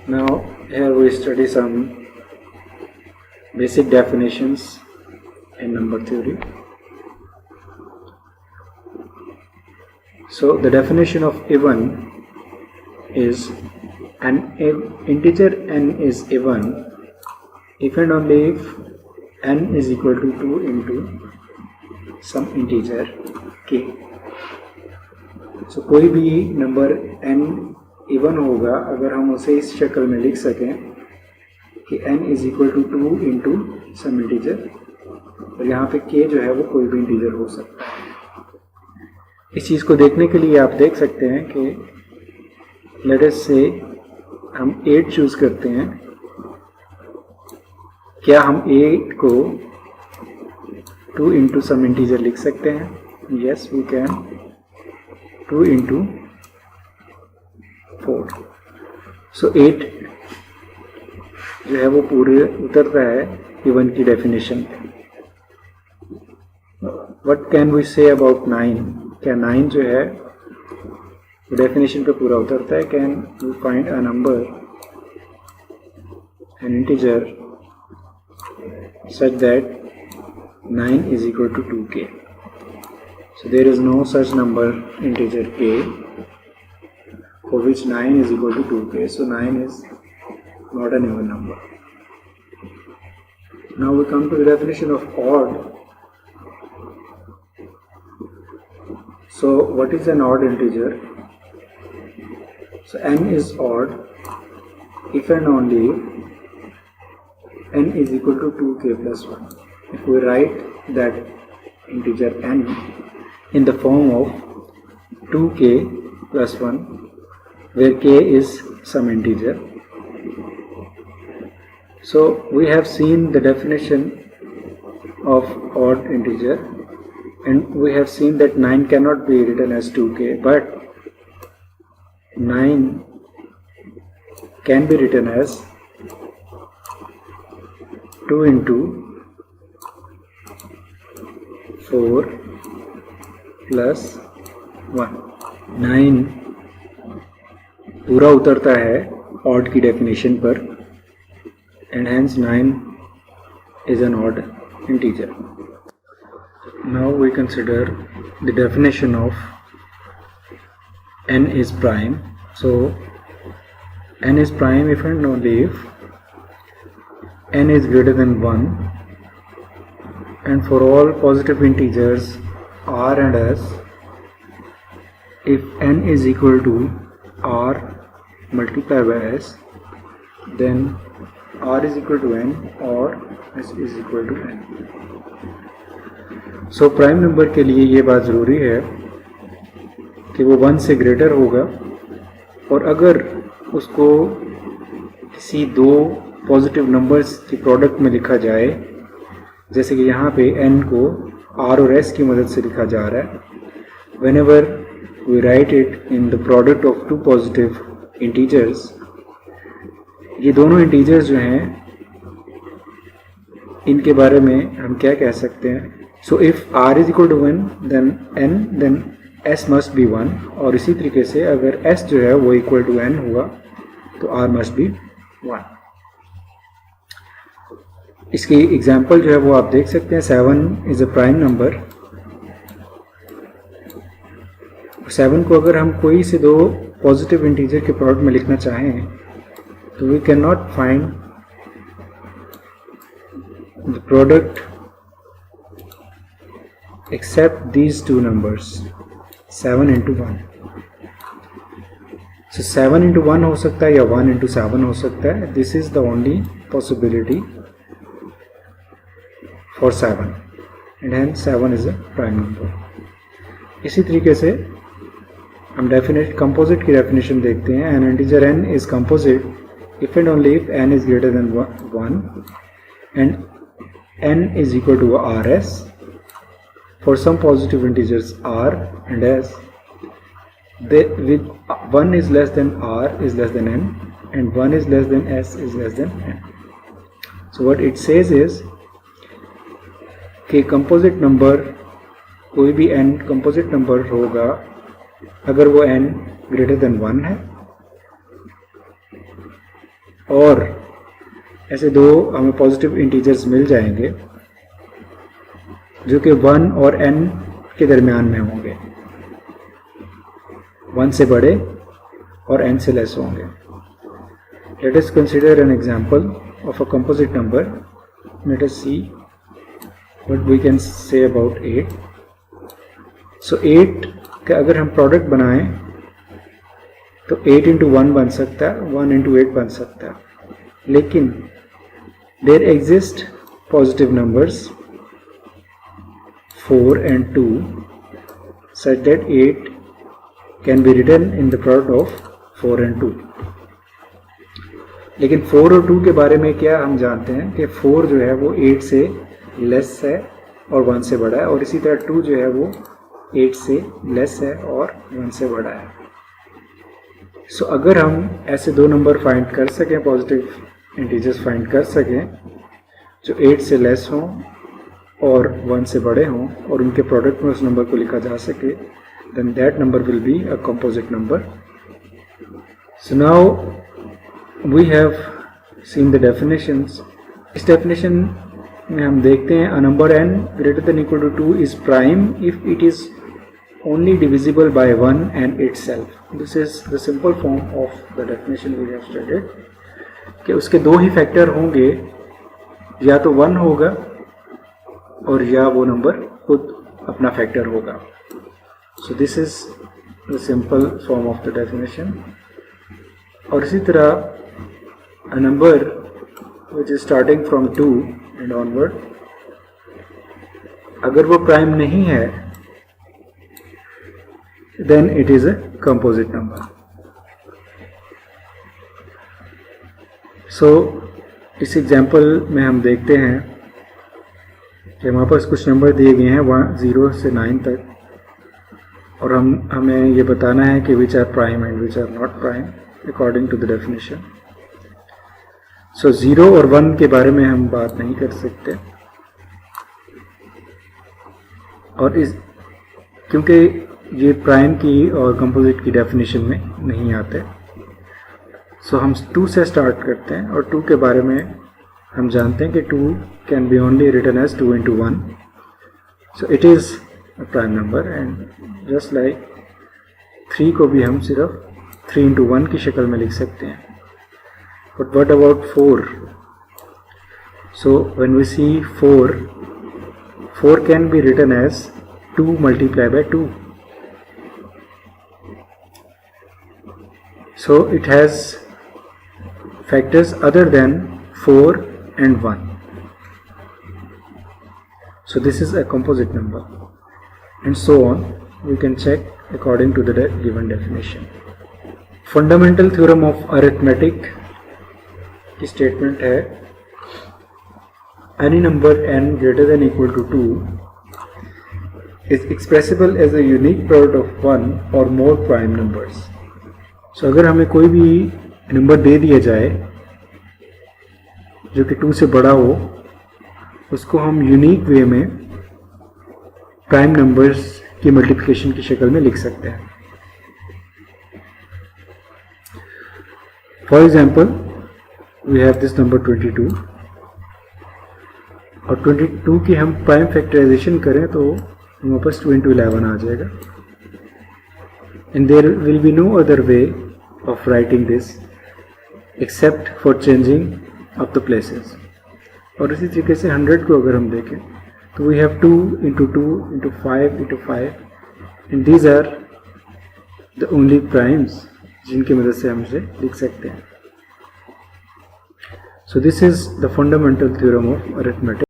Now here we study some basic definitions in number theory. So the definition of even is an integer n is even if and only if n is equal to 2 into some integer k. So कोई भी number n even होगा अगर हम उसे इस शक्ल में लिख सकें कि n is equal to 2 into some integer, और यहाँ पे k जो है वो कोई भी इंटीजर हो सकता है। इस चीज़ को देखने के लिए आप देख सकते हैं कि लेट अस से हम 8 चूज करते हैं, क्या हम 8 को 2 इंटू सम इंटीजर लिख सकते हैं? Yes we can, 2 into 4। So 8 जो है वो पूरे उतरता है इवन की डेफिनेशन पे। What can we say about 9? क्या 9 जो है डेफिनेशन पे पूरा उतरता है? Can you find a number N integer such that 9 is equal to 2k. So there is no such number integer k for which 9 is equal to 2k. So 9 is not an even number. Now we come to the definition of odd. So what is an odd integer? So n is odd if and only if n is equal to 2k plus 1. If we write that integer n in the form of 2k plus 1, where k is some integer. So we have seen the definition of odd integer, and we have seen that 9 cannot be written as 2k, but 9 can be written as 2 into 4 plus 1. 9 पूरा उतरता है odd की definition पर, and hence 9 is an odd integer. Now we consider the definition of n is prime. So n is prime if and only if n is greater than 1, and for all positive integers r and s, if n is equal to r multiplied by s, then r is equal to n or s is equal to n. So prime number के लिए ये बात ज़रूरी है कि वो 1 से greater होगा, और अगर उसको किसी दो पॉजिटिव नंबर्स की प्रोडक्ट में लिखा जाए, जैसे कि यहाँ पे n को r और s की मदद से लिखा जा रहा है, whenever we write it in the product of two positive integers, ये दोनों इंटीजर्स जो हैं इनके बारे में हम क्या कह सकते हैं? So if r is equal to 1 then s must be 1, और इसी तरीके से अगर s जो है वो इक्वल टू n हुआ तो r मस्ट बी 1। इसकी एग्जाम्पल जो है वो आप देख सकते हैं। 7 इज़ अ प्राइम नंबर। 7 को अगर हम कोई से दो पॉजिटिव इंटीजर के प्रोडक्ट में लिखना चाहें तो we can not find the product except these two numbers 7 into 1। So 7 into 1 हो सकता है या 1 इंटू 7 हो सकता है। This is the only possibility for 7, and hence 7 is a prime number. इसी तरीके से हम कंपोजिट की डेफिनेशन देखते हैं। an integer n is composite if and only if n is greater than 1 and n is equal to rs for some positive integers r and s, with 1 is less than r is less than n and 1 is less than s is less than n. So what it says is कि composite number कोई भी n composite number होगा अगर वो n greater than 1 है और ऐसे दो हमें पॉजिटिव इंटीजर्स मिल जाएंगे जो कि 1 और n के दरमियान में होंगे, 1 से बड़े और n से लेस होंगे. Let us consider an example of a composite number. Let us see what we can say about 8. So 8 का अगर हम प्रोडक्ट बनाएं तो 8 into 1 बन सकता है, 1 into 8 बन सकता है. लेकिन there exist positive numbers 4 and 2 such that 8 can be written in the product of 4 and 2. लेकिन 4 और 2 के बारे में क्या हम जानते हैं कि 4 जो है वो 8 से लेस है और 1 से बड़ा है, और इसी तरह 2 जो है वो 8 से लेस है और 1 से बड़ा है. सो अगर हम ऐसे दो नंबर फाइंड कर सकें, पॉजिटिव इंटीजर्स फाइंड कर सकें जो 8 से लेस हों और 1 से बड़े हों और उनके प्रोडक्ट में उस नंबर को लिखा जा सके, then that number will be a composite number. So now we have seen the definitions. इस definition में हम देखते हैं a number n greater than equal to 2 is prime if it is only divisible by 1 and itself. This is the simple form of the definition we have studied. कि उसके दो ही factor होंगे, या तो 1 होगा और या वो नंबर खुद अपना फैक्टर होगा. So this is the simple form of the definition. और इसी तरह a number which is starting from 2 and onward, अगर वो प्राइम नहीं है then it is a composite number. So इस एग्जाम्पल में हम देखते हैं कि हमारे पास कुछ नंबर दिए गए हैं 0 से 9 तक, और हमें ये बताना है कि which are prime and which are not prime according to the definition. So 0 और 1 के बारे में हम बात नहीं कर सकते, और इस क्योंकि ये प्राइम की और कंपोजिट की डेफिनेशन में नहीं आते. सो हम 2 से स्टार्ट करते हैं, और 2 के बारे में हम जानते हैं कि 2 can be only written as 2 into 1. So it is a prime number, and just like 3 को भी हम सिर्फ 3 into 1 की शक्ल में लिख सकते हैं. But what about 4? So when we see 4 can be written as 2 multiplied by 2. So it has factors other than 4 and 1. So this is a composite number, and so on. We can check according to the given definition. Fundamental theorem of arithmetic की statement है any number n greater than equal to 2 is expressible as a unique product of 1 or more prime numbers. So अगर हमें कोई भी number दे दिया जाए जो कि 2 से बड़ा हो, उसको हम यूनिक वे में प्राइम नंबर्स की मल्टीप्लिकेशन की शक्ल में लिख सकते हैं. For example we have this number 22, और 22 की हम प्राइम फैक्टराइजेशन करें तो हमारे पास 2 into 11 आ जाएगा, and there will be no other way of writing this except for changing of the places. और इसी तरीके से 100 को अगर हम देखें तो we have 2 into 2 into 5 into 5, and these are the only primes जिनकी मदद से हम इसे लिख सकते हैं. So this is the fundamental theorem of arithmetic.